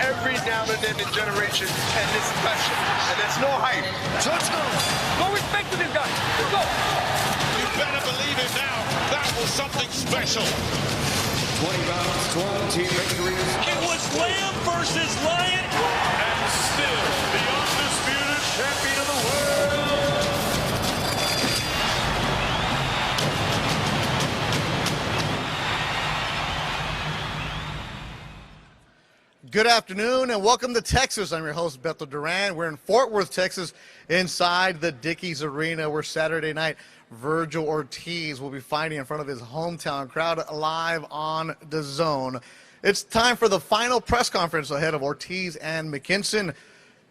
every now and then in generation, and it's special. And there's no hype. No respect to this guy. Go. You better believe it now. That was something special. 20 rounds, 12 team victories. It was Lamb versus Lion. And still the undisputed champion of the world. Good afternoon and welcome to Texas. I'm your host, Beto Duran. We're in Fort Worth, Texas, inside the Dickies Arena, where Saturday night, Vergil Ortiz will be fighting in front of his hometown crowd live on DAZN. It's time for the final press conference ahead of Ortiz and Mckinson.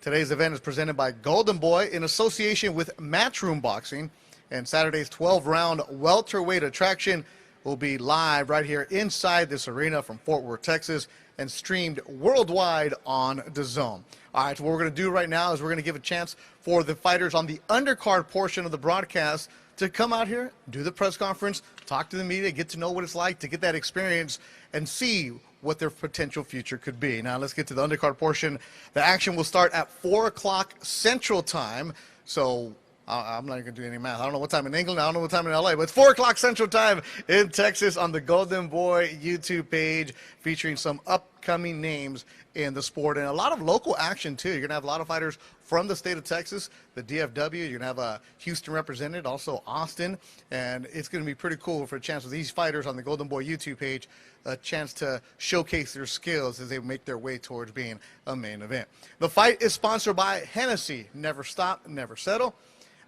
Today's event is presented by Golden Boy in association with Matchroom Boxing, and Saturday's 12-round welterweight attraction will be live right here inside this arena from Fort Worth, Texas, and streamed worldwide on DAZN. All right, so what we're going to do right now is we're going to give a chance for the fighters on the undercard portion of the broadcast to come out here, do the press conference, talk to the media, get to know what it's like to get that experience and see what their potential future could be. Now let's get to the undercard portion. The action will start at 4 o'clock Central Time. So I'm not going to do any math. I don't know what time in England, I don't know what time in LA, but it's 4 o'clock Central Time in Texas on the Golden Boy YouTube page, featuring some upcoming names in the sport and a lot of local action too. You're going to have a lot of fighters from the state of Texas, the DFW. You're going to have Houston represented, also Austin, and it's going to be pretty cool for a chance with these fighters on the Golden Boy YouTube page, a chance to showcase their skills as they make their way towards being a main event. The fight is sponsored by Hennessy. Never stop, never settle.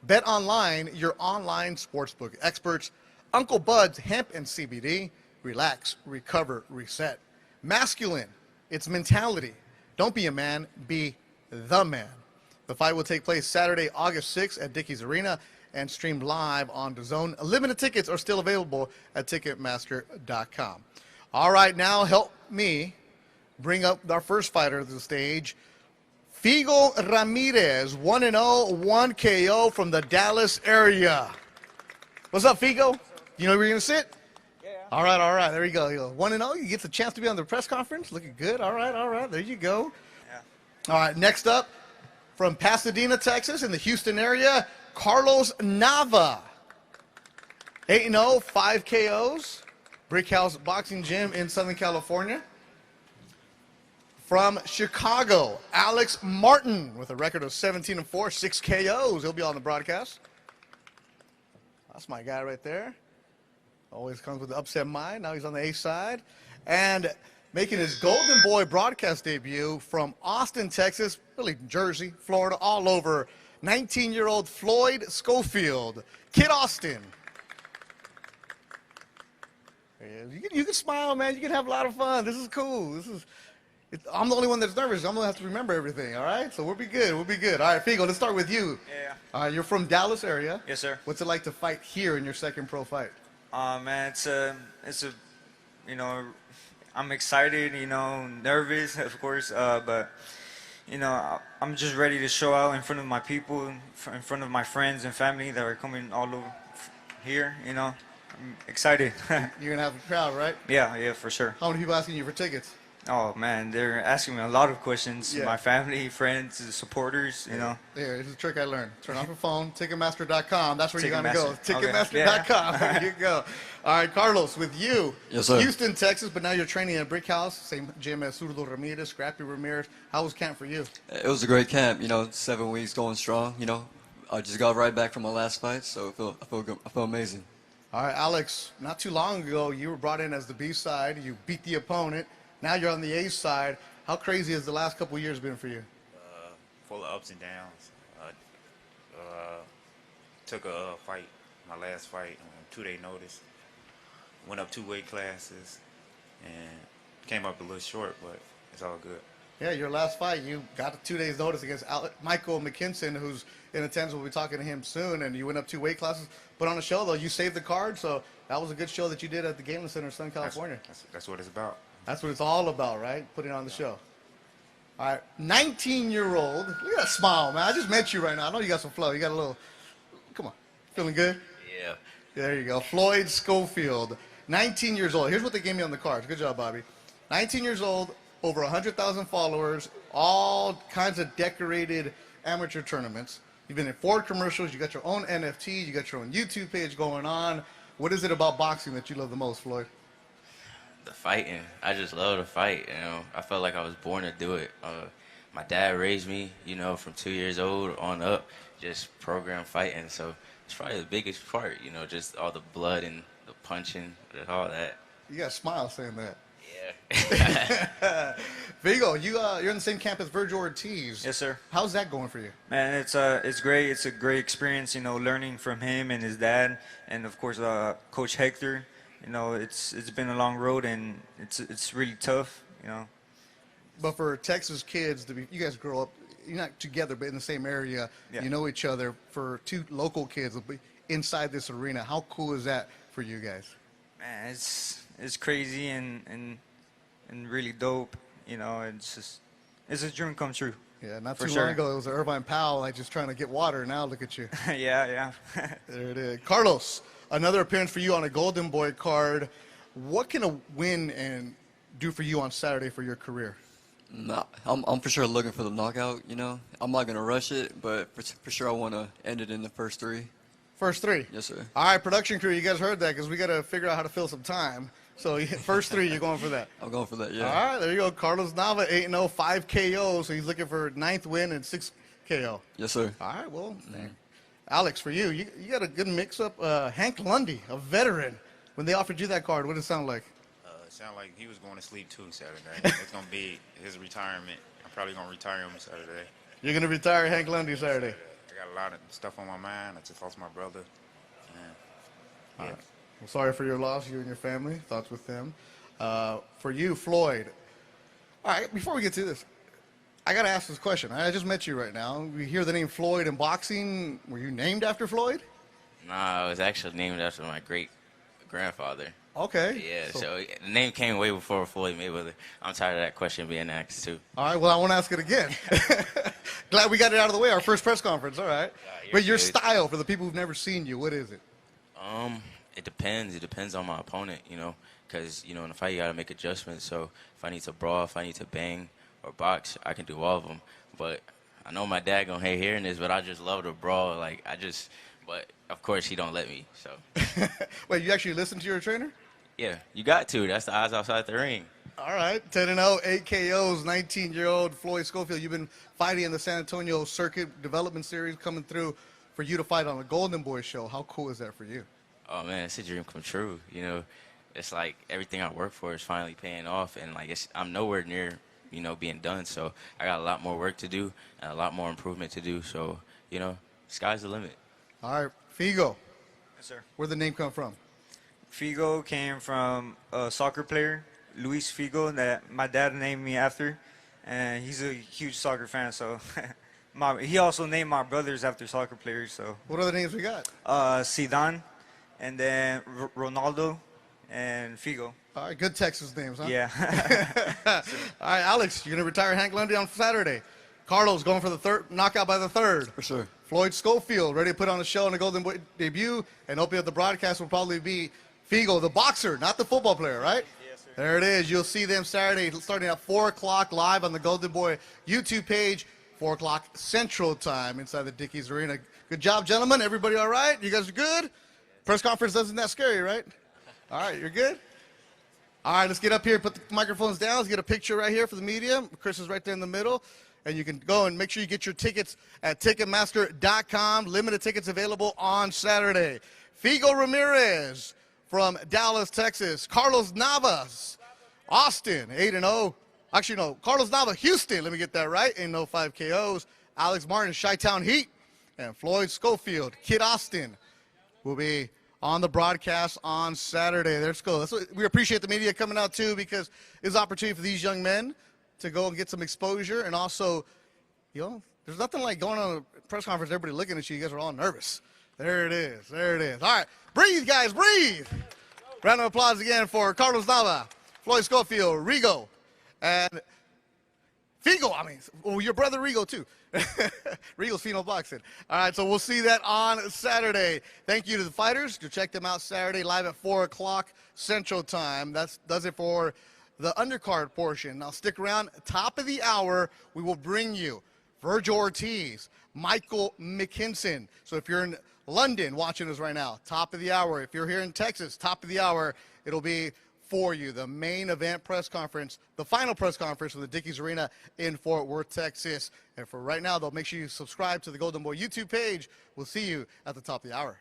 Bet Online, your online sportsbook experts. Uncle Bud's Hemp and CBD. Relax, recover, reset. Masculine, it's mentality. Don't be a man, be the man. The fight will take place Saturday, August 6th at Dickies Arena and streamed live on DAZN. Limited tickets are still available at Ticketmaster.com. All right, now help me bring up our first fighter to the stage. Figo Ramirez, 1-0, 1 KO from the Dallas area. What's up, Figo? You know where you're going to sit? Yeah. All right. There you go. 1-0. You get the chance to be on the press conference. Looking good. All right. There you go. Yeah. All right, next up, from Pasadena, Texas, in the Houston area, Carlos Nava. 8-0, 5 KOs. Brick House Boxing Gym in Southern California. From Chicago, Alex Martin with a record of 17-4, 6 KOs. He'll be on the broadcast. That's my guy right there. Always comes with the upset mind. Now he's on the A side. And making his Golden Boy broadcast debut from Austin, Texas, really Jersey, Florida, all over, 19-year-old Floyd Scofield. Kid Austin. You can smile, man. You can have a lot of fun. This is cool. I'm the only one that's nervous. I'm going to have to remember everything, all right? So we'll be good. All right, Figo, let's start with you. Yeah. You're from Dallas area. Yes, sir. What's it like to fight here in your second pro fight? Man, it's a, I'm excited, nervous, of course, but, I'm just ready to show out in front of my people, in front of my friends and family that are coming all over here, I'm excited. You're going to have a crowd, right? Yeah, for sure. How many people asking you for tickets? Oh, man, they're asking me a lot of questions. Yeah. My family, friends, supportors, Here, here's a trick I learned. Turn off your phone, Ticketmaster.com. That's where you're going to go. Ticketmaster. Ticketmaster.com. Okay. There you go. All right, Carlos, with you. Yes, sir. Houston, Texas, but now you're training at Brick House, same gym as Zurdo Ramirez, Scrappy Ramirez. How was camp for you? It was a great camp, 7 weeks going strong, I just got right back from my last fight, so I feel good. I feel amazing. All right, Alex, not too long ago, you were brought in as the B side. You beat the opponent. Now you're on the A side. How crazy has the last couple of years been for you? Full of ups and downs. Took a fight, my last fight, on 2-day notice. Went up 2 weight classes and came up a little short, but it's all good. Yeah, your last fight, you got a 2 days notice against Michael Mckinson, who's in attendance. We'll be talking to him soon, and you went up 2 weight classes. But on the show, though, you saved the card, so that was a good show that you did at the Galen Center in Southern California. That's what it's about. That's what it's all about, right? Putting on the show. All right, 19-year-old. Look at that smile, man. I just met you right now. I know you got some flow. You got a little, come on. Feeling good? Yeah. There you go. Floyd Scofield, 19 years old. Here's what they gave me on the cards. Good job, Bobby. 19 years old, over 100,000 followers, all kinds of decorated amateur tournaments. You've been in 4 commercials. You got your own NFTs. You got your own YouTube page going on. What is it about boxing that you love the most, Floyd? The fighting. I just love to fight. You know, I felt like I was born to do it. My dad raised me, you know, from 2 years old on up, just program fighting. So it's probably the biggest part, you know, just all the blood and the punching and all that. You got a smile saying that. Yeah. Vigo, you're in the same camp as Vergil Ortiz. Yes, sir. How's that going for you? Man, it's great. It's a great experience, you know, learning from him and his dad, and of course, Coach Hector. You know, it's been a long road, and it's really tough, you know. But for Texas kids to be, you guys grow up, you're not together, but in the same area. Yeah. You know each other. For 2 local kids to be inside this arena, how cool is that for you guys? Man, it's crazy and really dope. You know, it's a dream come true. Yeah, not For too sure. long ago, it was Irvine Powell, like just trying to get water. Now look at you. Yeah. There it is. Carlos, another appearance for you on a Golden Boy card. What can a win and do for you on Saturday for your career? Nah, I'm for sure looking for the knockout, you know. I'm not going to rush it, but for sure I want to end it in the first 3. First 3? Yes, sir. All right, production crew, you guys heard that because we got to figure out how to fill some time. So first 3, you're going for that. I'm going for that, yeah. All right, there you go. Carlos Nava, 8-0, 5 KO. So he's looking for 9th win and 6 KO. Yes, sir. All right, well, Alex, for you got a good mix-up. Hank Lundy, a veteran. When they offered you that card, what did it sound like? It sounded like he was going to sleep too Saturday. It's going to be his retirement. I'm probably going to retire him Saturday. You're going to retire Hank Lundy Saturday. I got a lot of stuff on my mind. I just lost my brother. Yeah. Right. Well, sorry for your loss, you and your family. Thoughts with them. For you, Floyd. All right, before we get to this, I got to ask this question. I just met you right now. We hear the name Floyd in boxing. Were you named after Floyd? Nah, I was actually named after my great-grandfather. Okay. Yeah, so the name came way before Floyd Mayweather. I'm tired of that question being asked, too. All right, well, I won't ask it again. Glad we got it out of the way, our first press conference. All right. But your style, for the people who've never seen you, what is it? It depends. It depends on my opponent, you know, because, you know, in a fight you got to make adjustments. So if I need to brawl, if I need to bang or box, I can do all of them. But I know my dad going to hate hearing this, but I just love to brawl. Like, but of course he don't let me, so. Wait, you actually listen to your trainer? Yeah, you got to. That's the odds outside the ring. All right, 10-0, 8 KOs, 19-year-old Floyd Scofield. You've been fighting in the San Antonio Circuit Development Series, coming through for you to fight on a Golden Boy show. How cool is that for you? Oh, man, it's a dream come true. You know, it's like everything I work for is finally paying off, and, like, I'm nowhere near, you know, being done. So I got a lot more work to do and a lot more improvement to do. So, you know, sky's the limit. All right, Figo. Yes, sir. Where'd the name come from? Figo came from a soccer player, Luis Figo, that my dad named me after, and he's a huge soccer fan. So he also named my brothers after soccer players. So What other names we got? Zidane, and then Ronaldo, and Figo. All right, good Texas names, huh? Yeah. All right, Alex, you're going to retire Hank Lundy on Saturday. Carlos going for the third knockout by the 3rd. For sure. Floyd Scofield ready to put on a show in the Golden Boy debut, and opening up the broadcast will probably be Figo, the boxer, not the football player, right? Yes, sir. There it is. You'll see them Saturday starting at 4 o'clock live on the Golden Boy YouTube page, 4 o'clock Central Time inside the Dickies Arena. Good job, gentlemen. Everybody all right? You guys are good? Press conference isn't that scary, right? All right, you're good? All right, let's get up here, put the microphones down. Let's get a picture right here for the media. Chris is right there in the middle. And you can go and make sure you get your tickets at Ticketmaster.com. Limited tickets available on Saturday. Figo Ramirez from Dallas, Texas. Carlos Navas, Austin, 8-0. Actually, no, Carlos Nava, Houston. Let me get that right. 8-0, 5 KOs. Alex Martin, Chi-Town Heat. And Floyd Scofield, Kid Austin, will be on the broadcast on Saturday. Let's go. We appreciate the media coming out, too, because it's an opportunity for these young men to go and get some exposure. And also, you know, there's nothing like going on a press conference, everybody looking at you. You guys are all nervous. There it is. There it is. All right. Breathe, guys. Breathe. Round of applause again for Carlos Nava, Floyd Scofield, Rigo, and Figo. I mean, well, your brother Rigo, too. Rigo's Pheno Boxing. All right, so we'll see that on Saturday. Thank you to the fighters. You'll check them out Saturday live at 4 o'clock Central Time. That does it for the undercard portion. Now stick around. Top of the hour, we will bring you Vergil Ortiz, Michael Mckinson. So if you're in London watching us right now, top of the hour. If you're here in Texas, top of the hour, it'll be for you, the main event press conference, the final press conference from the Dickies Arena in Fort Worth, Texas. And for right now, though, make sure you subscribe to the Golden Boy YouTube page. We'll see you at the top of the hour.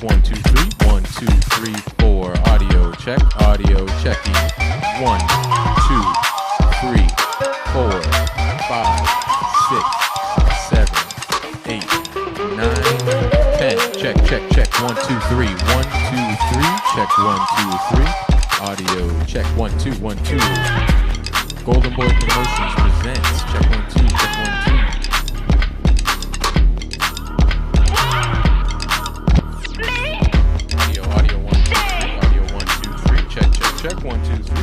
1, 2, 3. 1, 2, 3, 4. Audio check. Audio checking. 1, 2, 3, 4, 5, 6, 7, 8, 9, 10. Check, check, check. 1, 2, 3. 1, 2, 3. Check 1, 2, 3. Audio check. 1, 2, 1, 2. Golden Boy Promotions presents. Check 1, 2. Check 1, 2. Audio 1, 2, 3. Audio 1, 2, 3. Check, check, check. 1, 2, 3.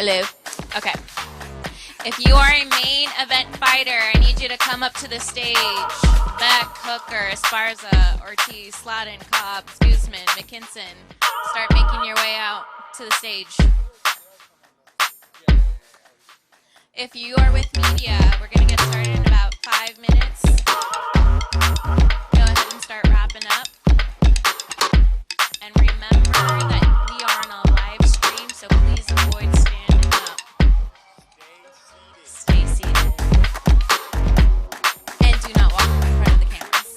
Hello. Okay. If you are a main event fighter, I need you to come up to the stage. Beck, Hooker, Esparza, Ortiz, Slaughton, Cobbs, Guzman, Mckinson. Start making your way out to the stage. If you are with media, we're going to get started in about 5 minutes. Go ahead and start wrapping up. And remember that we are on a live stream, so please avoid standing up. Stay seated. And do not walk in front of the cameras.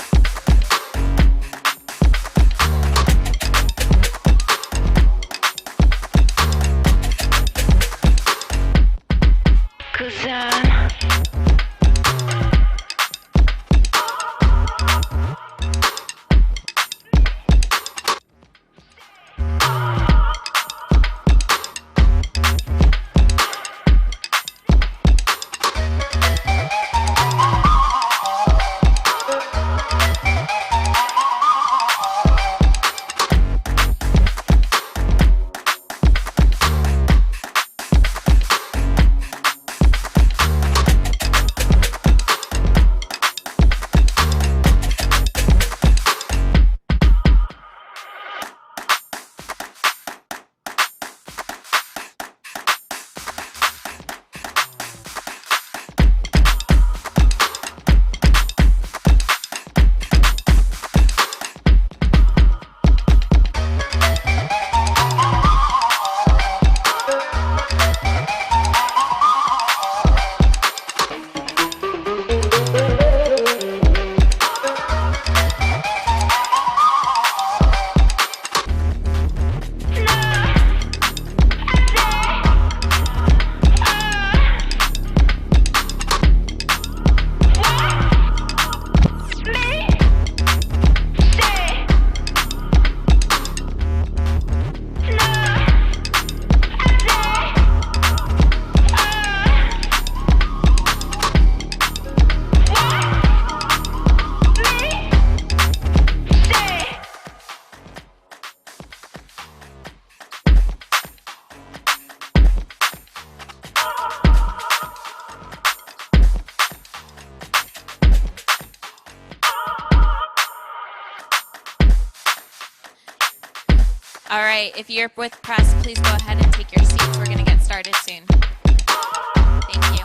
All right, if you're with press, please go ahead and take your seats. We're going to get started soon. Thank you.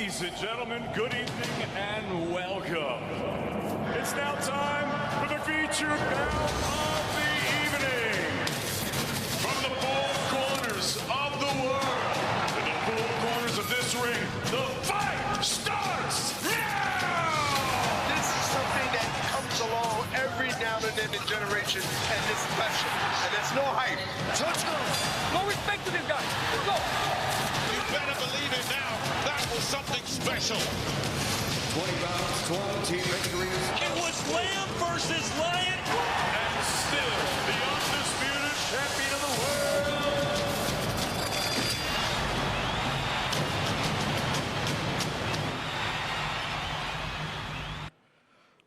Ladies and gentlemen, good evening and welcome. It's now time for the featured bout of the evening. From the four corners of the world, to the four corners of this ring, the fight starts now! This is something that comes along every now and then in generation, and it's special, and it's no hype. So let's go. No respect to this guy. Let's go. You better believe it now. That was something special. 20 rounds, 20 victories. It was Lamb versus Lion, and still the undisputed champion of the world.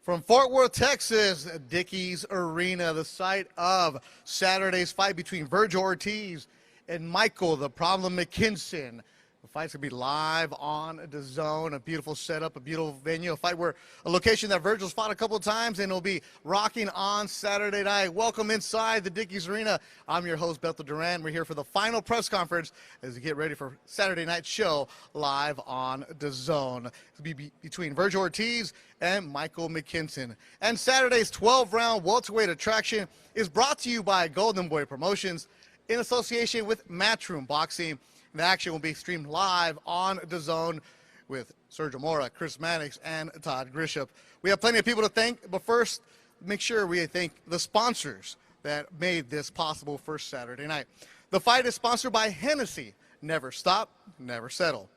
From Fort Worth, Texas, Dickies Arena, the site of Saturday's fight between Vergil Ortiz and Michael, the Problem Mckinson. The fight's going to be live on DAZN, a beautiful setup, a beautiful venue, a location that Vergil's fought a couple of times, and it'll be rocking on Saturday night. Welcome inside the Dickies Arena. I'm your host, Bethel Duran. We're here for the final press conference as we get ready for Saturday night's show live on DAZN. It'll be between Vergil Ortiz and Michael Mckinson. And Saturday's 12-round welterweight attraction is brought to you by Golden Boy Promotions in association with Matchroom Boxing. The action will be streamed live on DAZN with Sergio Mora, Chris Mannix, and Todd Grisham. We have plenty of people to thank, but first, make sure we thank the sponsors that made this possible for Saturday night. The fight is sponsored by Hennessy. Never stop, never settle.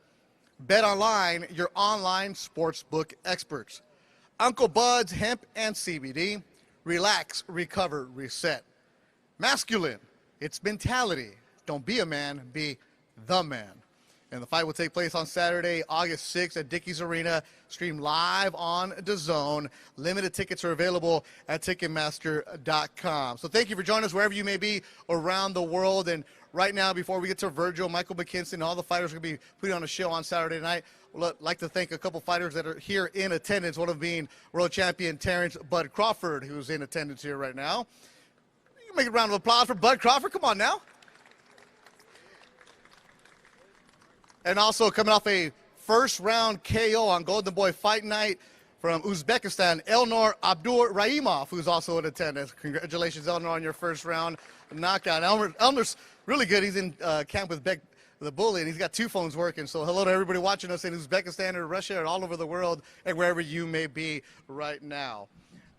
Bet Online, your online sportsbook experts. Uncle Bud's Hemp and CBD. Relax, recover, reset. Masculine, it's mentality. Don't be a man, be the man. And the fight will take place on Saturday, August 6th at Dickies Arena, streamed live on DAZN. Limited tickets are available at Ticketmaster.com. So thank you for joining us wherever you may be around the world. And right now, before we get to Vergil, Michael Mckinson, all the fighters are going to be putting on a show on Saturday night. We'd like to thank a couple fighters that are here in attendance, one of them being world champion Terrence Bud Crawford, who's in attendance here right now. You can make a round of applause for Bud Crawford. Come on now. And also coming off a first-round KO on Golden Boy Fight Night from Uzbekistan, Elnor Abduraimov, who's also in attendance. Congratulations, Elnor, on your first-round knockout. Elnor's really good. He's in camp with Beck the Bully, and he's got two phones working. So hello to everybody watching us in Uzbekistan or Russia or all over the world and wherever you may be right now.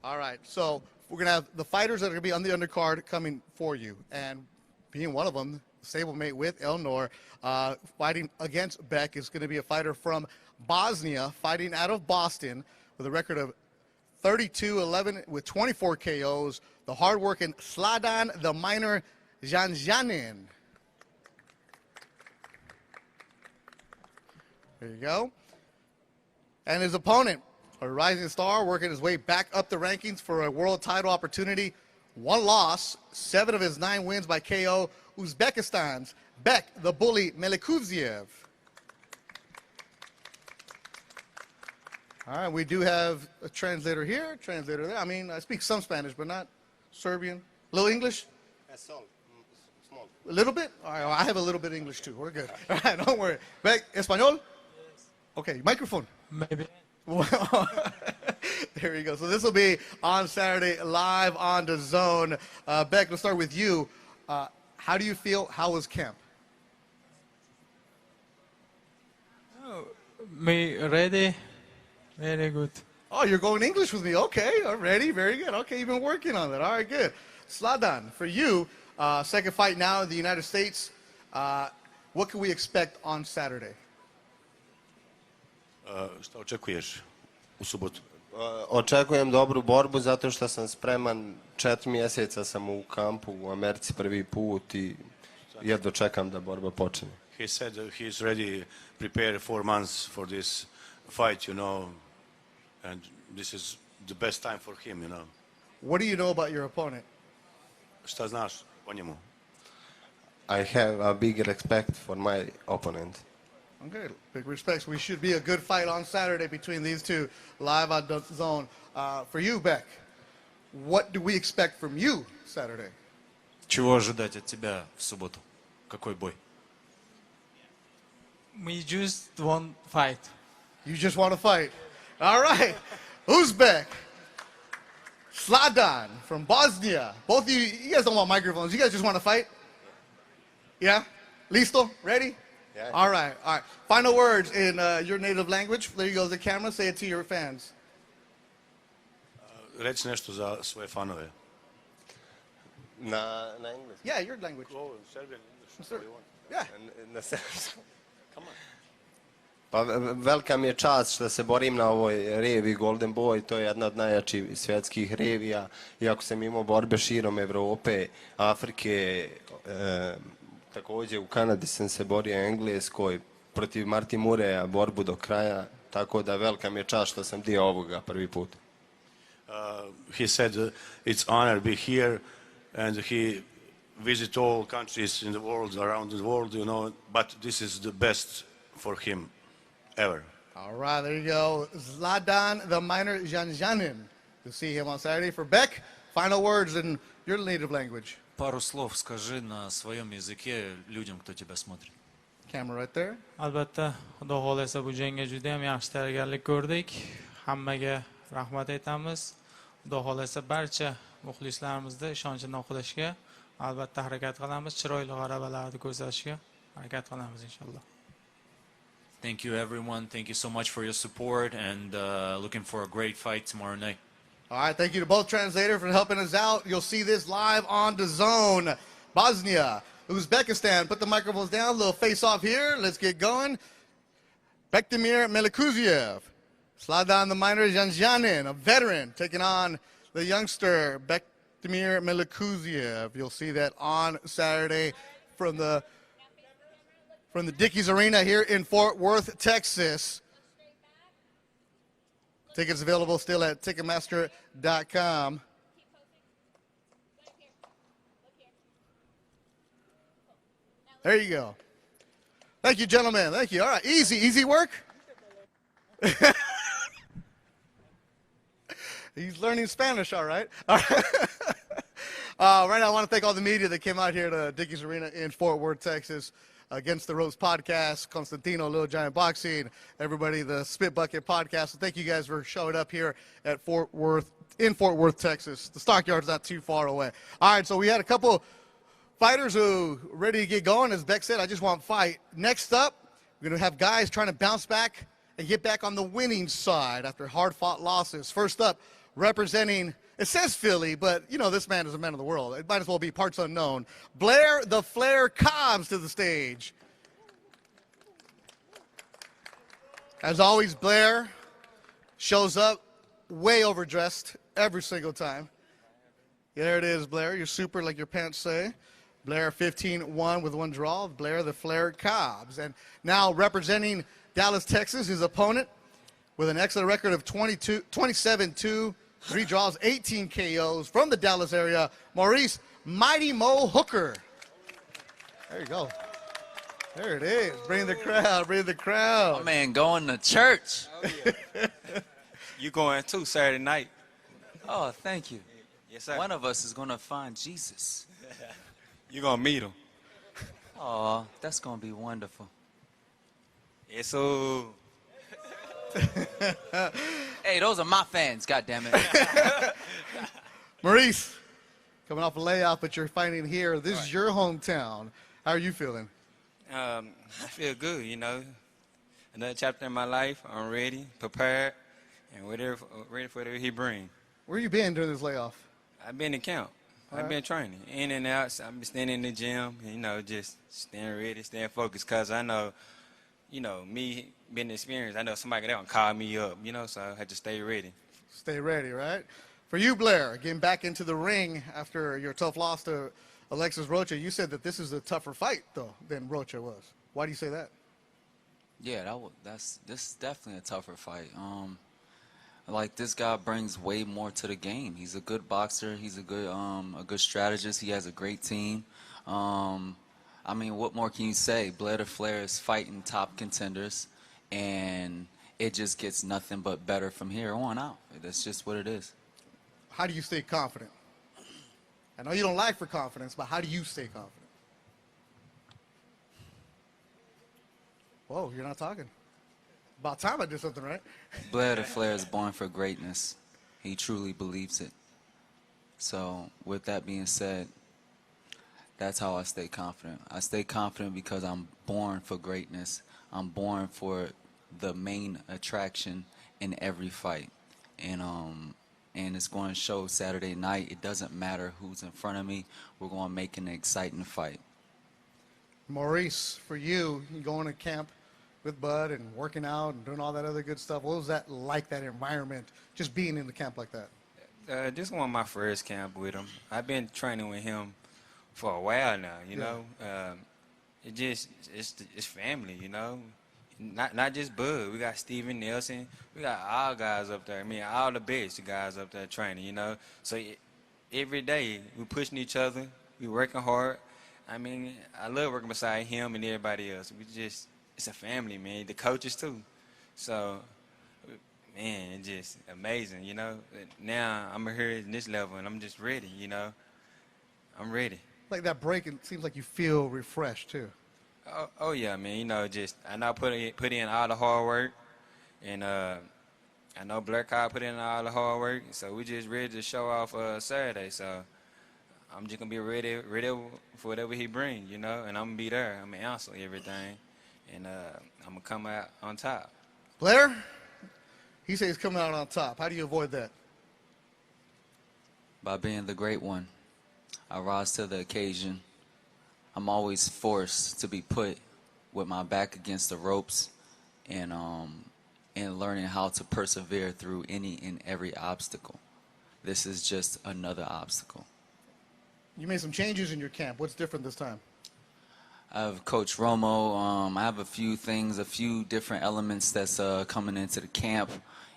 All right, so we're going to have the fighters that are going to be on the undercard coming for you. And being one of them, stablemate with Elnor, fighting against Beck is going to be a fighter from Bosnia, fighting out of Boston with a record of 32-11 with 24 KOs. The hard-working Sladan the Miner Janjanin. There you go. And his opponent, a rising star, working his way back up the rankings for a world title opportunity. One loss, 7 of his 9 wins by KO. Uzbekistan's Beck the Bully Melikuziev. All right, we do have a translator here, translator there. I mean, I speak some Spanish, but not Serbian. A little English? Small. A little bit? All right, well, I have a little bit of English too. We're good. All right, don't worry. Beck, Espanol? Yes. Okay, microphone. Maybe. There you go. So this will be on Saturday live on DAZN. Beck, let's start with you. How do you feel? How was camp? Me ready? Very good. Oh, you're going English with me. Okay, I'm ready. Very good. Okay, you've been working on that. All right, good. Sladan, for you, second fight now in the United States. What can we expect on Saturday? Šta očekuješ u subotu? Očekujem dobru borbu zato što sam spreman, 4 mjeseca sam u kampu u Americi prvi put i jedva čekam da borba počne. He said he's ready, prepared 4 months for this fight, you know, and this is the best time for him, you know. What do you know about your opponent? Šta znaš o njemu? I have a big respect for my opponent. Okay, big respects. We should be a good fight on Saturday between these two live on DAZN. For you, Beck, what do we expect from you Saturday? Чего ожидать от тебя в субботу? Какой бой? We just won fight. You just want to fight. All right. Uzbek. Sladan from Bosnia. Both of you guys don't want microphones. You guys just want to fight? Yeah? Listo? Ready? Yeah. All right. Final words in your native language. There you go, the camera. Say it to your fans. Reci nešto za svoje fanove. Na engleskom? Yeah, your language. Oh, Serbian English. Sir. Yeah. Na srpskom. Pa velika mi je čast što se borim na ovoj revi Golden Boy, to je jedna od najjačih svjetskih revija. Iako sam imao borbe širom Evrope, Afrike, također u Kanadi sam se borio Engleskoj, protiv Marti Mureja, borbu do kraja, tako da velika mi je čast što sam dio ovoga prvi put. He said it's honor to be here, and he visit all countries in the world, around the world, you know, but this is the best for him ever. All right, there you go. Zladan the Minor Janjanin. You'll see him on Saturday. For Beck, final words in your native language. Пару слов скажи на своем языке людям, кто тебя смотрит. Camera right there. Albatta, Xudo xolasa bu jangga juda ham yaxshi tayyorgarlik ko'rdik. Hammaga rahmat aytamiz. Xudo xolasa barcha muxlislarimizni ishonchini oqlashga albatta harakat qilamiz. Chiroyli g'alabalarni ko'rsatishga harakat qilamiz inshaalloh. Thank you, everyone. Thank you so much for your support, and looking for a great fight tomorrow night. All right, thank you to both translators for helping us out. You'll see this live on DAZN. Bosnia, Uzbekistan. Put the microphones down. A little face-off here. Let's get going. Bektemir Melikuziev. Sladan the Minor Janjanin, a veteran, taking on the youngster Bektemir Melikuziev. You'll see that on Saturday from the Dickies Arena here in Fort Worth, Texas. Tickets available still at Ticketmaster.com. There you go. Thank you, gentlemen. Thank you. All right, easy work. He's learning Spanish, all right. All right. Right now, I want to thank all the media that came out here to Dickies Arena in Fort Worth, Texas. Against the Ropes podcast, Constantino, Little Giant Boxing, everybody, the Spit Bucket podcast. So thank you guys for showing up here at Fort Worth, Texas. The Stockyard's not too far away. All right, so we had a couple fighters who are ready to get going. As Beck said, I just want to fight. Next up, we're going to have guys trying to bounce back and get back on the winning side after hard-fought losses. First up, representing, it says Philly, but, you know, this man is a man of the world. It might as well be parts unknown. Blair the Flair Cobbs to the stage. As always, Blair shows up way overdressed every single time. There it is, Blair. You're super like your pants say. Blair 15-1 with one draw. Blair the Flair Cobbs. And now representing Dallas, Texas, his opponent with an excellent record of 27-2. 3 draws, 18 KOs from the Dallas area, Maurice Mighty Mo Hooker. There you go. There it is. Bring the crowd, bring the crowd. My man going to church. Oh, yeah. You going too Saturday night. Oh, thank you. Yes, sir. One of us is going to find Jesus. You going to meet him. Oh, that's going to be wonderful. Yes, sir. Hey, those are my fans, goddammit. Maurice, coming off a layoff, but you're fighting here. This is your hometown. How are you feeling? I feel good, you know. Another chapter in my life. I'm ready, prepared, and ready for whatever he bring. Where you been during this layoff? I've been in camp. I've been training, in and out. So I've been standing in the gym, you know, just staying ready, staying focused, because I know, you know, me being experienced, I know somebody going to call me up, you know, so I had to stay ready. Stay ready, right? For you, Blair, getting back into the ring after your tough loss to Alexis Rocha, you said that this is a tougher fight, though, than Rocha was. Why do you say that? Yeah, this is definitely a tougher fight. Like, this guy brings way more to the game. He's a good boxer. He's a good strategist. He has a great team. I mean, what more can you say? Blair the Flair is fighting top contenders, and it just gets nothing but better from here on out. That's just what it is. How do you stay confident? I know you don't lack for confidence, but how do you stay confident? Whoa, you're not talking. About time I did something right. Blair the Flair is born for greatness. He truly believes it. So with that being said, that's how I stay confident. I stay confident because I'm born for greatness. I'm born for the main attraction in every fight. And it's going to show Saturday night. It doesn't matter who's in front of me. We're going to make an exciting fight. Maurice, for you going to camp with Bud and working out and doing all that other good stuff, what was that like, that environment, just being in the camp like that? This was my first camp with him. I've been training with him for a while now, you know. It's family, you know. Not just Bud. We got Steven Nelson. We got all guys up there. I mean, all the best guys up there training, you know. So every day we pushing each other. We working hard. I mean, I love working beside him and everybody else. It's a family, man. The coaches too. So, man, it's just amazing, you know. Now I'm here at this level and I'm just ready, you know. I'm ready. Like that break, it seems like you feel refreshed too. Oh yeah, man. You know, I know put in all the hard work, and I know Blair Cobb put in all the hard work. So we just ready to show off Saturday. So I'm just gonna be ready for whatever he brings, you know. And I'm gonna be there. I'm gonna answer everything, and I'm gonna come out on top. Blair, he says he's coming out on top. How do you avoid that? By being the great one. I rise to the occasion. I'm always forced to be put with my back against the ropes and learning how to persevere through any and every obstacle. This is just another obstacle. You made some changes in your camp. What's different this time? I have Coach Romo. I have a few different elements that's coming into the camp,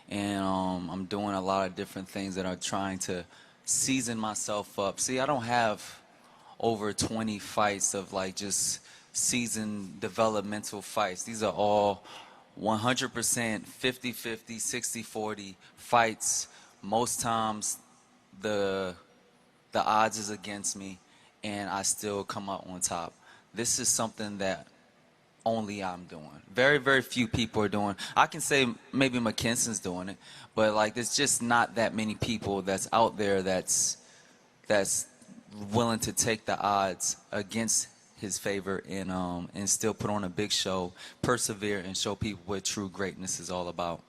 and I'm doing a lot of different things that are trying to season myself up. See, I don't have over 20 fights of like just seasoned developmental fights. These are all 100% 50-50, 60-40 fights. Most times the odds is against me and I still come out on top. This is something that only I'm doing. Very, very few people are doing. I can say maybe Mckinson's doing it, but like there's just not that many people that's out there that's willing to take the odds against his favor and still put on a big show, persevere, and show people what true greatness is all about.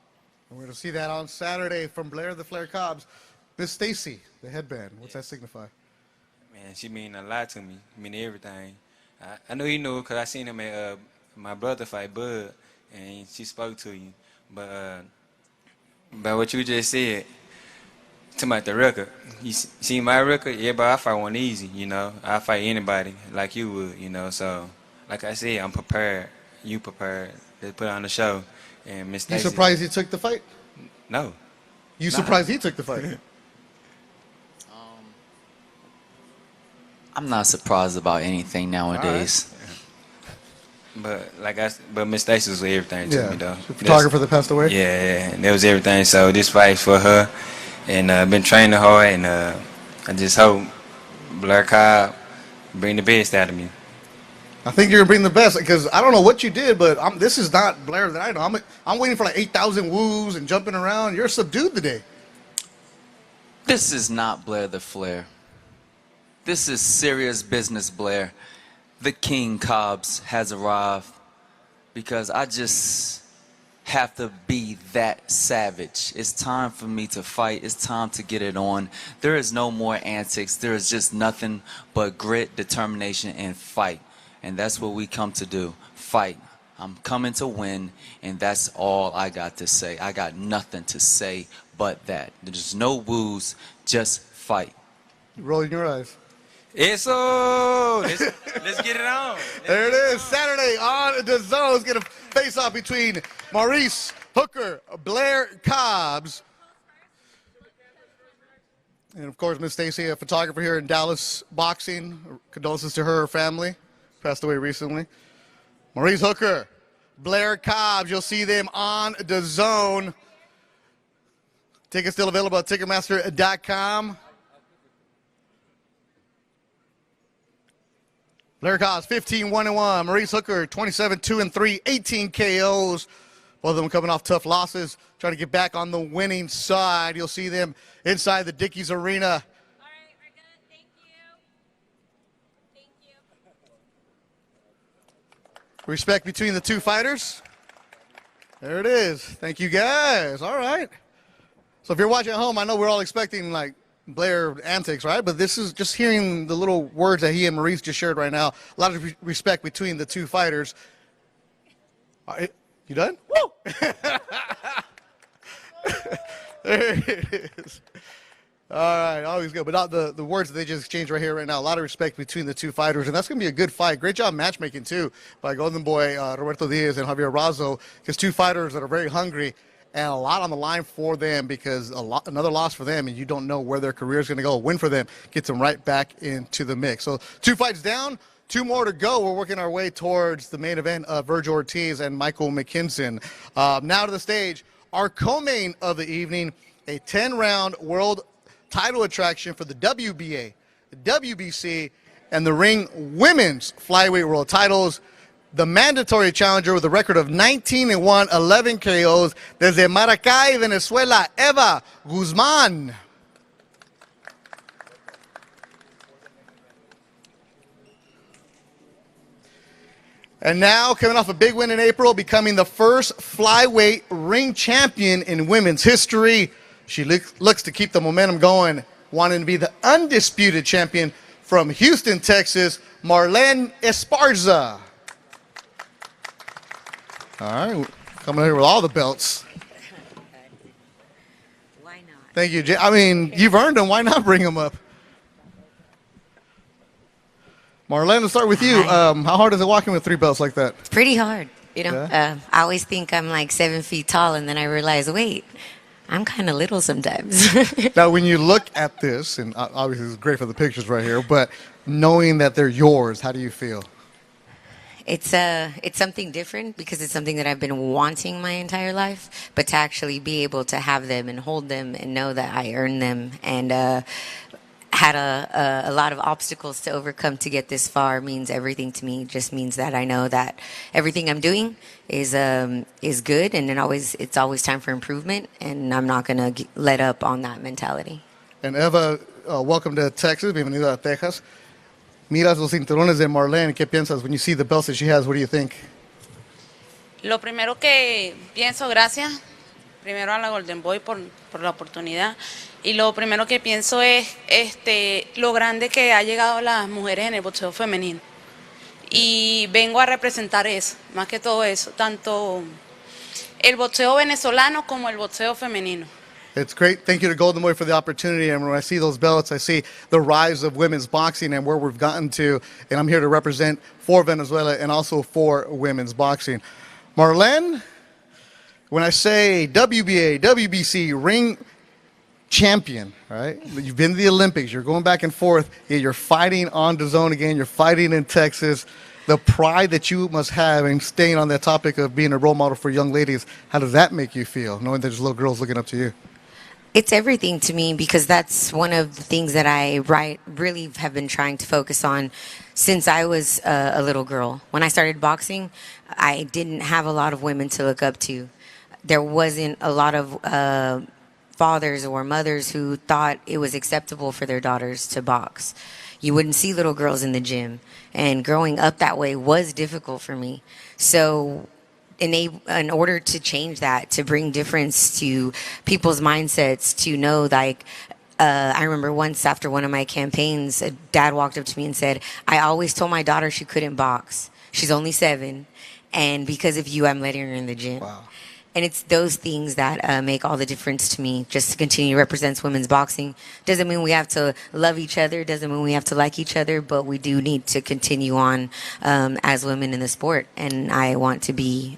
And we're going to see that on Saturday from Blair the Flair Cobbs. Miss Stacy, the headband, what's that signify? Man, she mean a lot to me. I mean everything. I know you knew because I seen him at my brother fight Bud, and she spoke to you. But what you just said, talking about the record, you see my record? Yeah, but I fight one easy, you know. I fight anybody like you would, you know. So, like I said, I'm prepared. You prepared to put on the show. And Miss Stacy. You surprised he took the fight? No. You surprised he took the fight? I'm not surprised about anything nowadays. Right. But Miss Stacy was everything to me, though. The photographer that passed away? Yeah, that was everything. So this fight's for her. And been training hard, and I just hope Blair Cobb bring the best out of me. I think you're going to bring the best, because I don't know what you did, but this is not Blair that I know. I'm waiting for like 8,000 woos and jumping around. You're subdued today. This is not Blair the Flair. This is serious business, Blair. The King Cobbs has arrived because I just have to be that savage. It's time for me to fight. It's time to get it on. There is no more antics. There is just nothing but grit, determination, and fight. And that's what we come to do, fight. I'm coming to win, and that's all I got to say. I got nothing to say but that. There's no woos, just fight. Rolling your eyes. Eso! Let's get it on. There it is. Saturday on DAZN. It's going to face off between Maurice Hooker, Blair Cobbs. And, of course, Miss Stacy, a photographer here in Dallas boxing. Condolences to her family. Passed away recently. Maurice Hooker, Blair Cobbs. You'll see them on DAZN. Tickets still available at Ticketmaster.com. Blair Cobbs, 15-1-1. Maurice Hooker, 27-2-3, 18 KOs. Both of them coming off tough losses, trying to get back on the winning side. You'll see them inside the Dickies Arena. All right, we're good. Thank you. Thank you. Respect between the two fighters. There it is. Thank you, guys. All right. So if you're watching at home, I know we're all expecting like Blair antics, right? But this is just hearing the little words that he and Maurice just shared right now. A lot of respect between the two fighters. All right. You done? Woo! There it is. All right, always good. But not the words that they just exchanged right here, right now. A lot of respect between the two fighters, and that's going to be a good fight. Great job matchmaking, too, by Golden Boy Roberto Diaz and Javier Razo, because two fighters that are very hungry and a lot on the line for them, because another loss for them, and you don't know where their career is going to go. A win for them gets them right back into the mix. So 2 fights down. 2 more to go. We're working our way towards the main event of Vergil Ortiz and Michael Mckinson. Now to the stage, our co-main of the evening, a 10-round world title attraction for the WBA, the WBC, and the Ring Women's Flyweight World titles. The mandatory challenger with a record of 19-1, 11 KOs, desde Maracay, Venezuela, Eva Guzman. And now, coming off a big win in April, becoming the first flyweight ring champion in women's history. She looks to keep the momentum going, wanting to be the undisputed champion from Houston, Texas, Marlen Esparza. All right, coming here with all the belts. Why not? Thank you, Jay. I mean, you've earned them. Why not bring them up? Marlene, let's start with you. How hard is it walking with 3 belts like that? It's pretty hard. You know, Yeah. I always think I'm like 7 feet tall, and then I realize, wait, I'm kind of little sometimes. Now, when you look at this, and obviously it's great for the pictures right here, but knowing that they're yours, how do you feel? It's something different because it's something that I've been wanting my entire life, but to actually be able to have them and hold them and know that I earned them and had a lot of obstacles to overcome to get this far means everything to me. It just means that I know that everything I'm doing is good, and it's always time for improvement, and I'm not going to let up on that mentality. And Eva, welcome to Texas. Bienvenido a Texas. Miras los cinturones de Marlene. ¿Qué piensas when you see the belts that she has? What do you think? Lo primero que pienso, gracias, primero a la Golden Boy por la oportunidad. Y lo primero que pienso es lo grande que ha llegado las mujeres en el boxeo femenino. Y vengo a representar eso, más que todo eso, tanto el boxeo venezolano como el boxeo femenino. It's great. Thank you to Golden Boy for the opportunity. And when I see those belts, I see the rise of women's boxing and where we've gotten to. And I'm here to represent for Venezuela and also for women's boxing. Marlene, when I say WBA, WBC, ring champion, right? You've been to the Olympics. You're going back and forth. You're fighting on DAZN again. You're fighting in Texas. The pride that you must have, and staying on that topic of being a role model for young ladies, how does that make you feel, knowing there's little girls looking up to you? It's everything to me because that's one of the things that I really have been trying to focus on since I was a little girl. When I started boxing, I didn't have a lot of women to look up to. There wasn't a lot of fathers or mothers who thought it was acceptable for their daughters to box. You wouldn't see little girls in the gym. And growing up that way was difficult for me. So in order to change that, to bring difference to people's mindsets, to know like, I remember once after one of my campaigns, a dad walked up to me and said, I always told my daughter she couldn't box. She's only 7. And because of you, I'm letting her in the gym. Wow. And it's those things that make all the difference to me, just to continue to represent women's boxing. Doesn't mean we have to love each other, doesn't mean we have to like each other, but we do need to continue on as women in the sport. And I want to be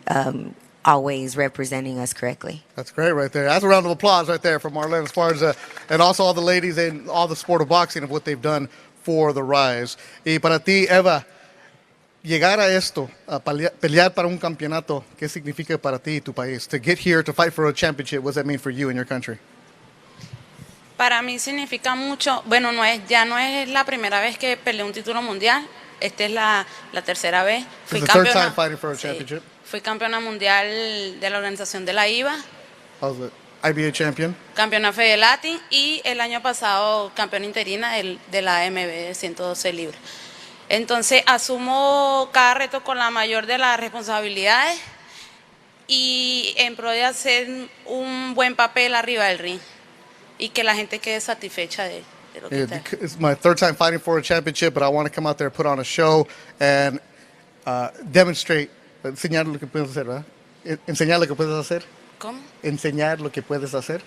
always representing us correctly. That's great right there. That's a round of applause right there for Marlene Esparza and also all the ladies in all the sport of boxing of what they've done for the rise. Y para ti, Eva, llegar a esto, a pelear para un campeonato, ¿qué significa para ti y tu país? To get here, to fight for a championship, what does that mean for you and your country? Para mí significa mucho, bueno, ya no es la primera vez que peleé un título mundial, esta es la tercera vez. This is the third time fighting for a championship. Fui campeona mundial de la organización de la IVA, I was an IBA champion. campeona Fede Latin y el año pasado campeona interina de la AMB de 112 libras. Entonces asumo cada reto con la mayor de las responsabilidades y en pro de hacer un buen papel arriba del ring y que la gente quede satisfecha de lo que está. It's my third time fighting for a championship, but I want to come out there, put on a show, and demonstrate, enseñar lo que puedes hacer, ¿verdad? Enseñar lo que puedes hacer. ¿Cómo? Enseñar lo que puedes hacer.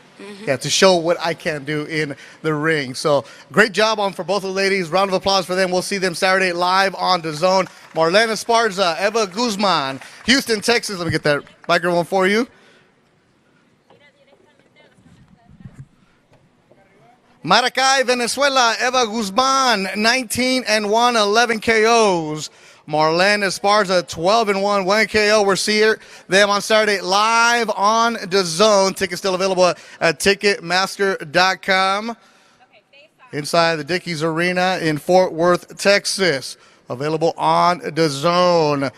Yeah, to show what I can do in the ring. So great job on for both of the ladies. Round of applause for them. We'll see them Saturday live on DAZN. Marlen Esparza, Eva Guzman, Houston, Texas. Let me get that microphone for you. Maracay, Venezuela, Eva Guzman, 19-1, 11 KOs. Marlen Esparza, 12-1, 1 KO. We'll see them on Saturday live on DAZN. Tickets still available at Ticketmaster.com. Inside the Dickies Arena in Fort Worth, Texas. Available on DAZN.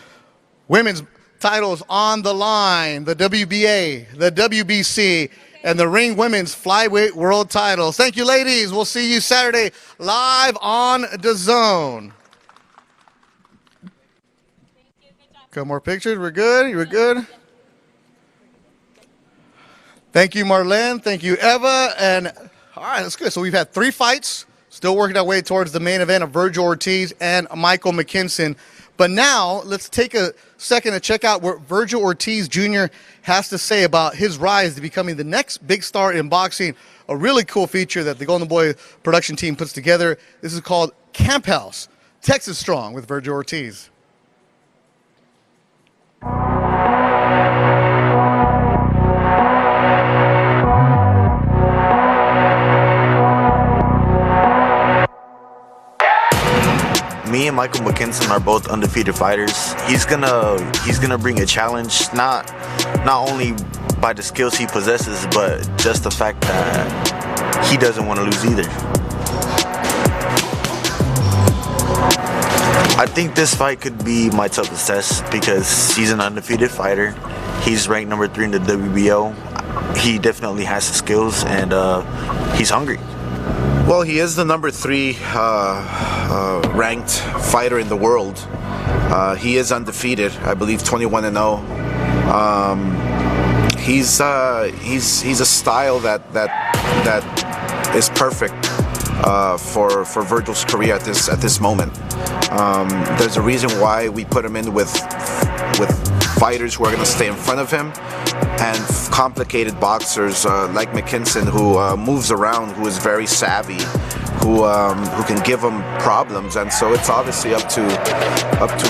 Women's titles on the line. The WBA, the WBC, and the Ring Women's Flyweight World titles. Thank you, ladies. We'll see you Saturday live on DAZN. Couple more pictures. We're good. You were good. Thank you, Marlen. Thank you, Eva. And all right, that's good. So we've had 3 fights. Still working our way towards the main event of Vergil Ortiz and Michael Mckinson. But now let's take a second to check out what Vergil Ortiz Jr. has to say about his rise to becoming the next big star in boxing. A really cool feature that the Golden Boy production team puts together. This is called Camp House, Texas Strong with Vergil Ortiz. Me and Michael Mckinson are both undefeated fighters. He's gonna bring a challenge, not only by the skills he possesses, but just the fact that he doesn't want to lose either. I think this fight could be my toughest test because he's an undefeated fighter. He's ranked number 3 in the WBO. He definitely has the skills and he's hungry. Well, he is the number 3 ranked fighter in the world. He is undefeated, I believe 21-0. He's a style that is perfect for Vergil's career at this moment. There's a reason why we put him in with fighters who are going to stay in front of him, and complicated boxers like Mckinson, who moves around, who is very savvy, who can give him problems. And so it's obviously up to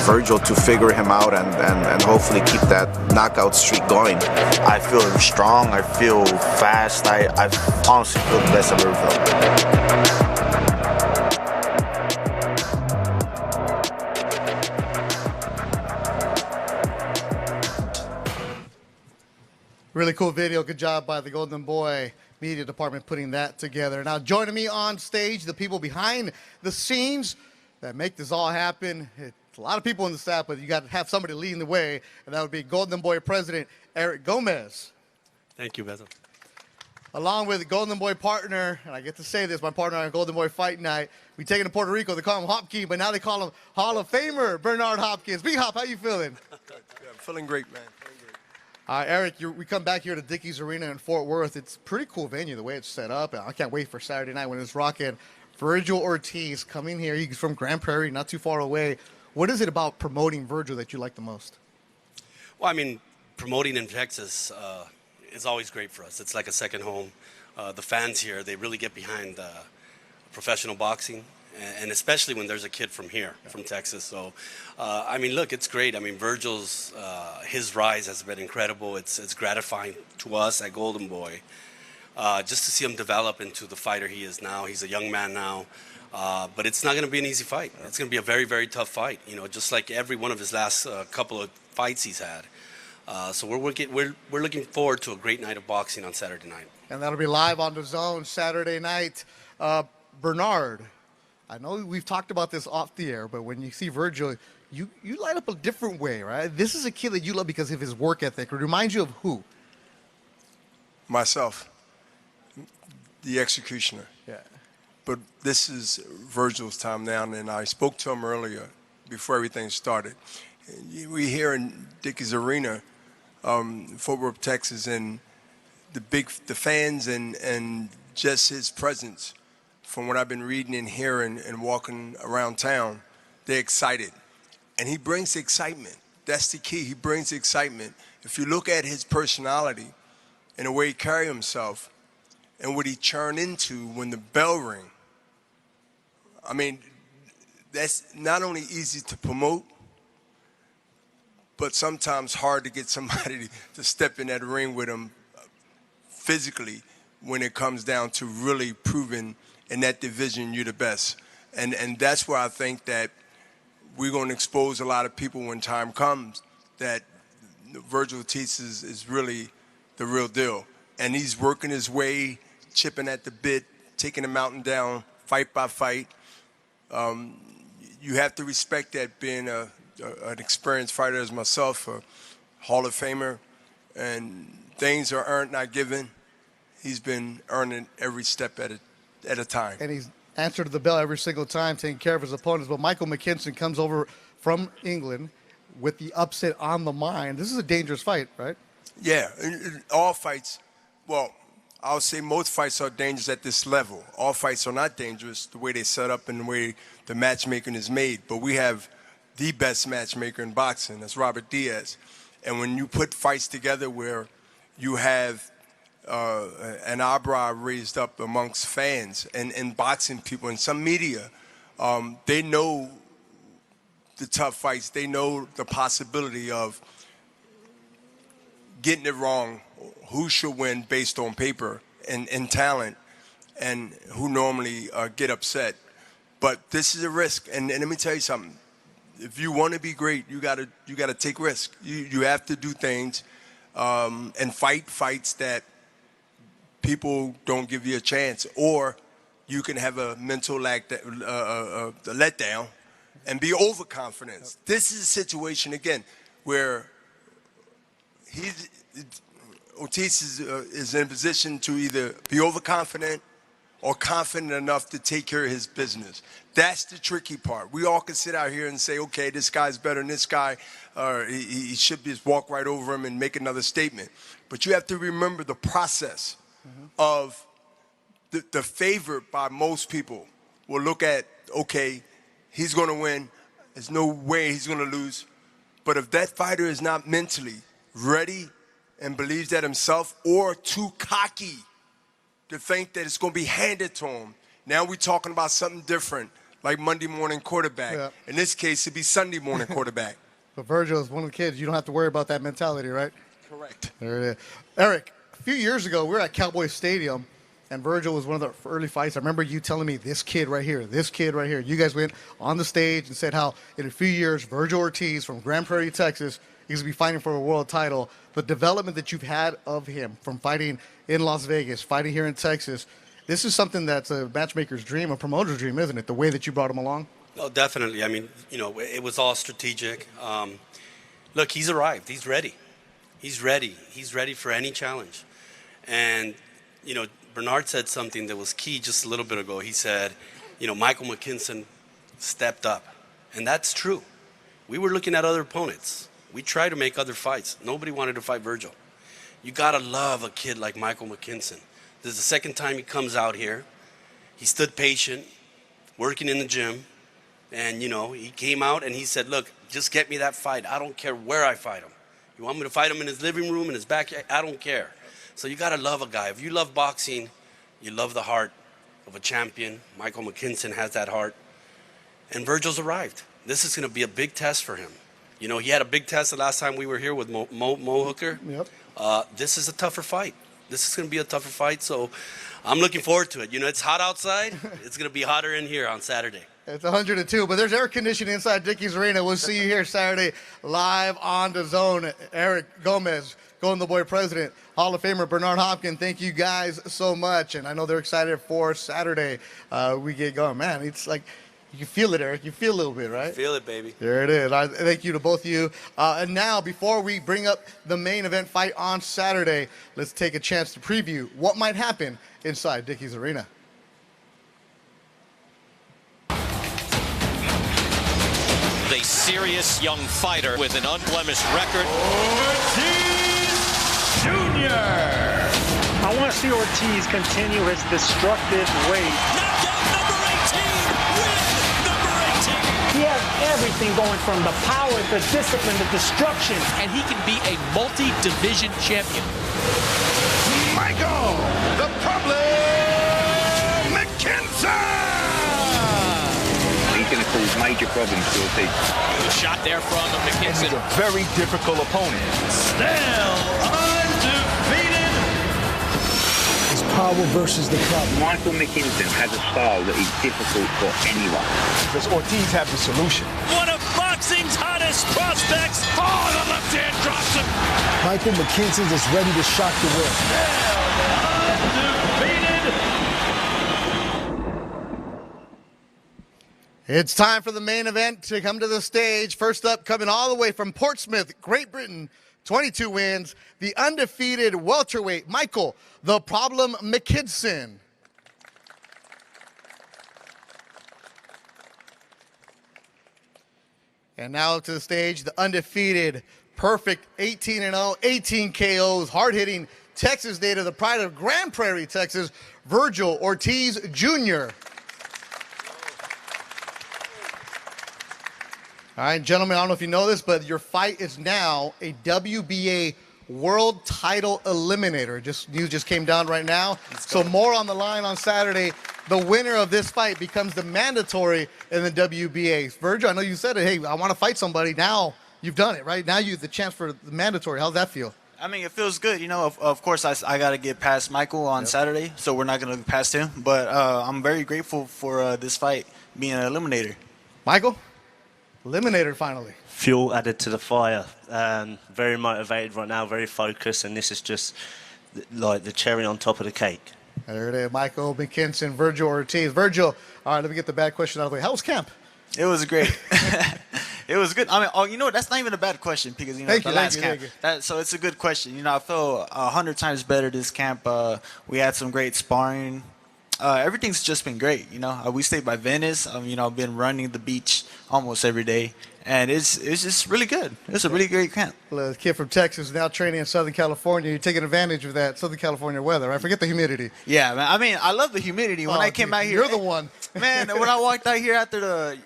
Vergil to figure him out and hopefully keep that knockout streak going. I feel strong. I feel fast. I honestly feel the best I've ever felt. Really cool video. Good job by the Golden Boy media department putting that together. Now joining me on stage, the people behind the scenes that make this all happen. It's a lot of people in the staff, but you got to have somebody leading the way, and that would be Golden Boy President Eric Gomez. Thank you, Beto. Along with Golden Boy partner, and I get to say this, my partner on Golden Boy Fight Night, we take him to Puerto Rico. They call him Hopkins, but now they call him Hall of Famer Bernard Hopkins. B-Hop, how you feeling? I'm feeling great, man. All right, Eric, we come back here to Dickies Arena in Fort Worth. It's a pretty cool venue, the way it's set up. I can't wait for Saturday night when it's rocking. Vergil Ortiz coming here. He's from Grand Prairie, not too far away. What is it about promoting Vergil that you like the most? Well, I mean, promoting in Texas is always great for us. It's like a second home. The fans here, they really get behind professional boxing, and especially when there's a kid from here, from Texas. So, I mean, look, it's great. I mean, Vergil's, his rise has been incredible. It's gratifying to us at Golden Boy just to see him develop into the fighter he is now. He's a young man now, but it's not going to be an easy fight. It's going to be a very, very tough fight, you know, just like every one of his last couple of fights he's had. So we're looking forward to a great night of boxing on Saturday night. And that'll be live on DAZN Saturday night. Bernard, I know we've talked about this off the air, but when you see Vergil, you light up a different way, right? This is a kid that you love because of his work ethic. It reminds you of who? Myself, the executioner. Yeah. But this is Vergil's time now, and I spoke to him earlier before everything started. We here in Dickies Arena, Fort Worth, Texas, and the fans and just his presence, from what I've been reading and hearing and walking around town, they're excited. And he brings excitement. That's the key. He brings excitement. If you look at his personality and the way he carries himself and what he turned into when the bell rings, I mean, that's not only easy to promote, but sometimes hard to get somebody to step in that ring with him physically when it comes down to really proving in that division you're the best. And that's where I think that we're going to expose a lot of people when time comes that Vergil Ortiz is really the real deal. And he's working his way, chipping at the bit, taking the mountain down, fight by fight. You have to respect that, being an experienced fighter as myself, a Hall of Famer, and things are earned, not given. He's been earning every step at a time. And he's answered the bell every single time, taking care of his opponents. But Michael Mckinson comes over from England with the upset on the mind. This is a dangerous fight, right? Yeah, all fights, well, I'll say most fights are dangerous at this level. All fights are not dangerous the way they set up and the way the matchmaking is made. But we have the best matchmaker in boxing, that's Robert Diaz. And when you put fights together where you have an eyebrow raised up amongst fans and boxing people and some media, they know the tough fights. They know the possibility of getting it wrong, who should win based on paper and talent, and who normally get upset. But this is a risk, and let me tell you something. If you want to be great, you gotta take risks. You have to do things and fight fights that people don't give you a chance, or you can have a mental letdown and be overconfident. This is a situation again where Ortiz is in a position to either be overconfident or confident enough to take care of his business. That's the tricky part. We all can sit out here and say, okay, this guy's better than this guy, or he should just walk right over him and make another statement. But you have to remember the process of the favorite by most people will look at, okay, he's going to win. There's no way he's going to lose. But if that fighter is not mentally ready and believes that himself, or too cocky to think that it's going to be handed to him, now we're talking about something different, like Monday morning quarterback. Yeah. In this case, it'd be Sunday morning quarterback. But Vergil is one of the kids. You don't have to worry about that mentality, right? Correct. There it is. Eric, a few years ago, we were at Cowboy Stadium, and Vergil was one of the early fights. I remember you telling me, this kid right here. You guys went on the stage and said how in a few years, Vergil Ortiz from Grand Prairie, Texas, he's going to be fighting for a world title. The development that you've had of him from fighting in Las Vegas, fighting here in Texas, this is something that's a matchmaker's dream, a promoter's dream, isn't it? The way that you brought him along? No, definitely. I mean, it was all strategic. Look, he's arrived. He's ready. He's ready. He's ready for any challenge. And, Bernard said something that was key just a little bit ago. He said, Michael Mckinson stepped up. And that's true. We were looking at other opponents. We tried to make other fights. Nobody wanted to fight Vergil. You got to love a kid like Michael Mckinson. This is the second time he comes out here. He stood patient, working in the gym. And, he came out and he said, look, just get me that fight. I don't care where I fight him. You want me to fight him in his living room, in his backyard? I don't care. So you got to love a guy. If you love boxing, you love the heart of a champion. Michael Mckinson has that heart. And Vergil's arrived. This is going to be a big test for him. He had a big test the last time we were here with Mo Hooker. Yep. This is a tougher fight. This is going to be a tougher fight, so I'm looking forward to it. It's hot outside. It's going to be hotter in here on Saturday. It's 102, but there's air conditioning inside Dickies Arena. We'll see you here Saturday live on DAZN. Eric Gomez, Golden Boy President, Hall of Famer Bernard Hopkins, thank you guys so much. And I know they're excited for Saturday. We get going. Man, it's like You can feel it, Eric. You feel a little bit, right? Feel it, baby. There it is. Thank you to both of you. And now, before we bring up the main event fight on Saturday, let's take a chance to preview what might happen inside Dickies Arena. A serious young fighter with an unblemished record. Ortiz Jr. I want to see Ortiz continue his destructive ways. He has everything going from the power, the discipline, the destruction. And he can be a multi-division champion. Michael, the problem, Mckinson. He's going to cause major problems to Ortiz. Shot there from Mckinson. He's a very difficult opponent. Still undefeated. It's power versus the problem. Michael Mckinson has a style that is difficult for anyone. Does Ortiz have the solution? One of boxing's hottest prospects. Oh, the left hand drops him. Michael Mckinson is ready to shock the world. It's time for the main event to come to the stage. First up, coming all the way from Portsmouth, Great Britain, 22 wins, the undefeated welterweight Michael, the problem Mckinson. And now up to the stage, the undefeated, perfect 18-0, 18 KOs, hard-hitting Texas native, the pride of Grand Prairie, Texas, Vergil Ortiz Jr. All right, gentlemen, I don't know if you know this, but your fight is now a WBA world title eliminator. News just came down right now. So more on the line on Saturday. The winner of this fight becomes the mandatory in the WBA. Vergil, I know you said it. Hey, I want to fight somebody. Now you've done it, right? Now you have the chance for the mandatory. How's that feel? I mean, it feels good. You know, of course, I got to get past Michael on Saturday, so we're not going to get past him. But I'm very grateful for this fight being an eliminator. Michael? Eliminator finally. Fuel added to the fire. Very motivated right now, very focused, and this is just like the cherry on top of the cake. There it is, Michael Mckinson, Vergil Ortiz. Vergil, all right, let me get the bad question out of the way. How was camp? It was great. It was good. I mean, you know, that's not even a bad question because, you know, the last camp. So it's a good question. You know, I feel 100 times better this camp. We had some great sparring. Everything's just been great. You know, we stayed by Venice. You know, I've been running the beach almost every day. And it's just really good. It's a really great camp. Well, a kid from Texas now training in Southern California. You're taking advantage of that Southern California weather. I forget the humidity. Yeah, man. I mean, I love the humidity. When I came out here, you're the one. Man, when I walked out here after the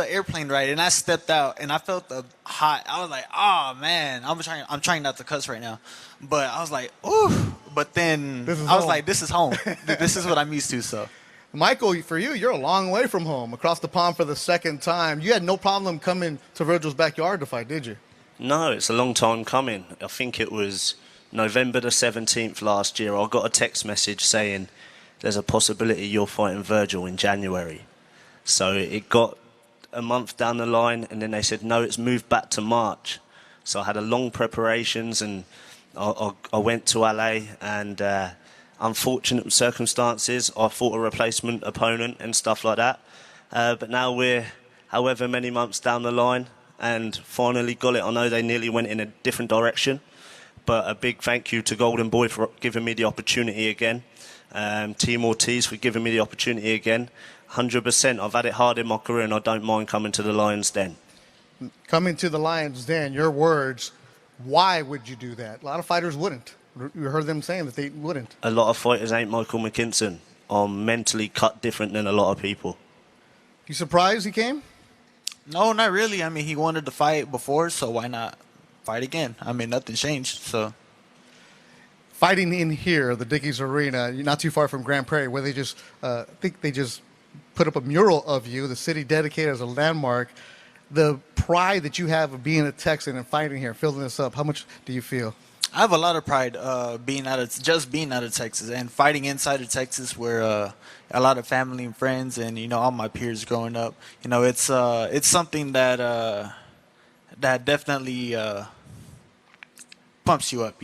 airplane ride and I stepped out and I felt the hot, I was like, oh man, I'm trying not to cuss right now, but I was like, ooh. But then I was like, this is home. This is what I'm used to. So. Michael, for you, you're a long way from home, across the pond for the second time. You had no problem coming to Vergil's backyard to fight, did you? No, it's a long time coming. I think it was November the 17th last year. I got a text message saying there's a possibility you're fighting Vergil in January. So it got a month down the line, and then they said, no, it's moved back to March. So I had a long preparations, and I went to LA, and unfortunate circumstances, I fought a replacement opponent and stuff like that. But now we're however many months down the line and finally got it. I know they nearly went in a different direction, but a big thank you to Golden Boy for giving me the opportunity again. Team Ortiz for giving me the opportunity again. 100%. I've had it hard in my career and I don't mind coming to the Lions Den. Coming to the Lions Den, your words, why would you do that? A lot of fighters wouldn't. You heard them saying that they wouldn't. A lot of fighters ain't Michael Mckinson. I'm mentally cut different than a lot of people. You surprised he came? No, not really. I mean, he wanted to fight before, so why not fight again? I mean, nothing changed, so. Fighting in here, the Dickies Arena, not too far from Grand Prairie, where they just, I think they just put up a mural of you, the city dedicated as a landmark. The pride that you have of being a Texan and fighting here, filling this up, how much do you feel? I have a lot of pride being out of Texas and fighting inside of Texas, where a lot of family and friends and all my peers growing up. It's something that that definitely pumps you up.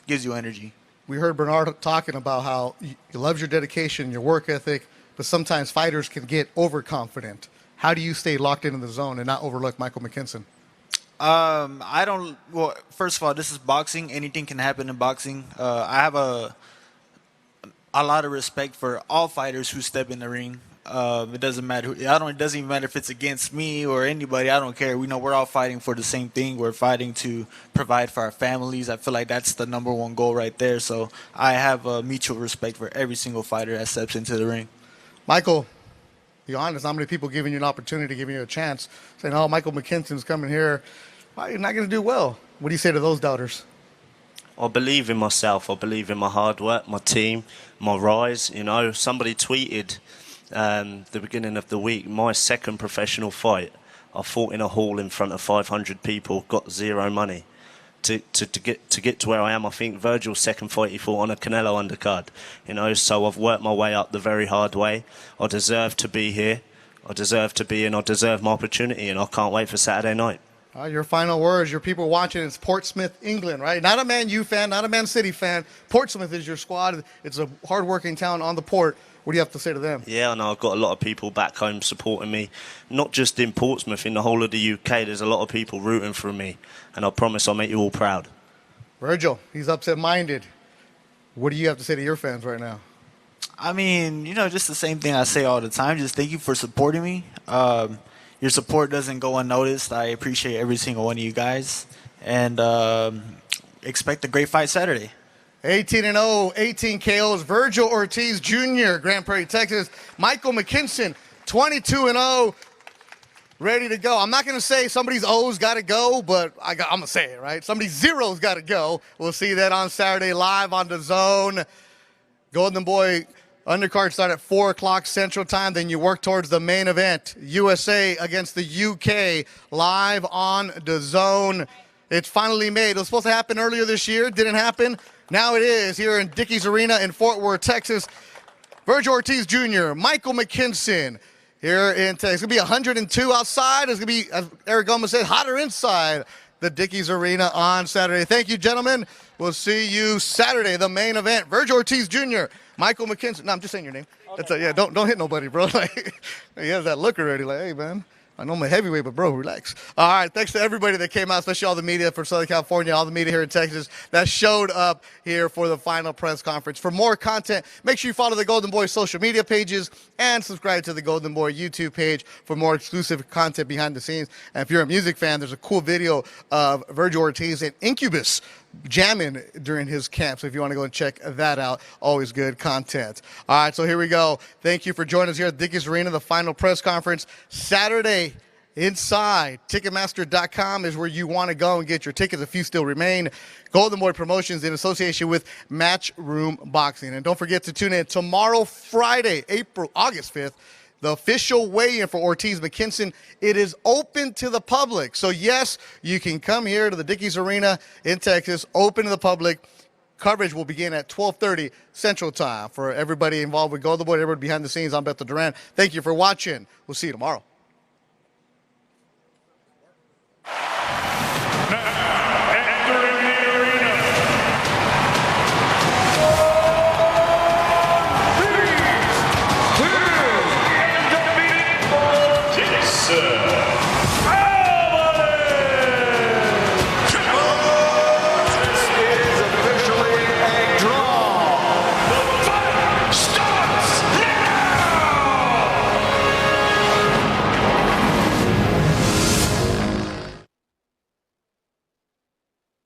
Gives you energy. We heard Bernard talking about how he loves your dedication, your work ethic, but sometimes fighters can get overconfident. How do you stay locked into the zone and not overlook Michael Mckinson? I don't. Well, first of all, this is boxing. Anything can happen in boxing. I have a lot of respect for all fighters who step in the ring. It doesn't matter. It doesn't even matter if it's against me or anybody. I don't care. We know we're all fighting for the same thing. We're fighting to provide for our families. I feel like that's the number one goal right there. So I have a mutual respect for every single fighter that steps into the ring. Michael, be honest. How many people giving you an opportunity, giving you a chance, saying, "Oh, Michael Mckinson's coming here. Why, you're not going to do well." What do you say to those doubters? I believe in myself. I believe in my hard work, my team, my rise. You know, somebody tweeted the beginning of the week, my second professional fight, I fought in a hall in front of 500 people, got zero money. To get to where I am, I think Vergil's second fight he fought on a Canelo undercard. You know, so I've worked my way up the very hard way. I deserve to be here. I deserve to be in. I deserve my opportunity, and I can't wait for Saturday night. Your final words, your people watching, it's Portsmouth, England, right? Not a Man U fan, not a Man City fan. Portsmouth is your squad. It's a hard-working town on the port. What do you have to say to them? Yeah, I know I've got a lot of people back home supporting me, not just in Portsmouth, in the whole of the UK. There's a lot of people rooting for me, and I promise I'll make you all proud. Vergil, he's upset-minded. What do you have to say to your fans right now? I mean, you know, just the same thing I say all the time. Just thank you for supporting me. Your support doesn't go unnoticed. I appreciate every single one of you guys, and expect a great fight Saturday. 18-0, 18 KOs. Vergil Ortiz Jr., Grand Prairie, Texas. Michael Mckinson, 22-0, ready to go. I'm not going to say somebody's O's got to go, but I'm going to say it, right? Somebody's zero's got to go. We'll see that on Saturday live on DAZN. Golden Boy undercard start at 4 o'clock Central Time. Then you work towards the main event, USA against the UK, live on DAZN. It's finally made. It was supposed to happen earlier this year. Didn't happen. Now it is here in Dickies Arena in Fort Worth, Texas. Vergil Ortiz Jr., Michael Mckinson here in Texas. It's going to be 102 outside. It's going to be, as Eric Gomez said, hotter inside the Dickies Arena on Saturday. Thank you, gentlemen. We'll see you Saturday, the main event. Vergil Ortiz Jr., Michael Mckinson. No, I'm just saying your name. Okay. That's yeah, don't hit nobody, bro. Like, he has that look already. Like, hey, man. I know I'm a heavyweight, but bro, relax. All right, thanks to everybody that came out, especially all the media from Southern California, all the media here in Texas that showed up here for the final press conference. For more content, make sure you follow the Golden Boy social media pages and subscribe to the Golden Boy YouTube page for more exclusive content behind the scenes. And if you're a music fan, there's a cool video of Vergil Ortiz and Incubus jamming during his camp. So if you want to go and check that out, always good content. All right, so here we go. Thank you for joining us here at Dickies Arena, the final press conference Saturday inside. Ticketmaster.com is where you want to go and get your tickets. A few still remain. Golden Boy Promotions in association with Matchroom Boxing. And don't forget to tune in tomorrow, Friday, August 5th. The official weigh-in for Ortiz Mckinson, it is open to the public. So, yes, you can come here to the Dickies Arena in Texas, open to the public. Coverage will begin at 12:30 Central Time. For everybody involved with Golden Boy, everybody behind the scenes, I'm Beto Duran. Thank you for watching. We'll see you tomorrow.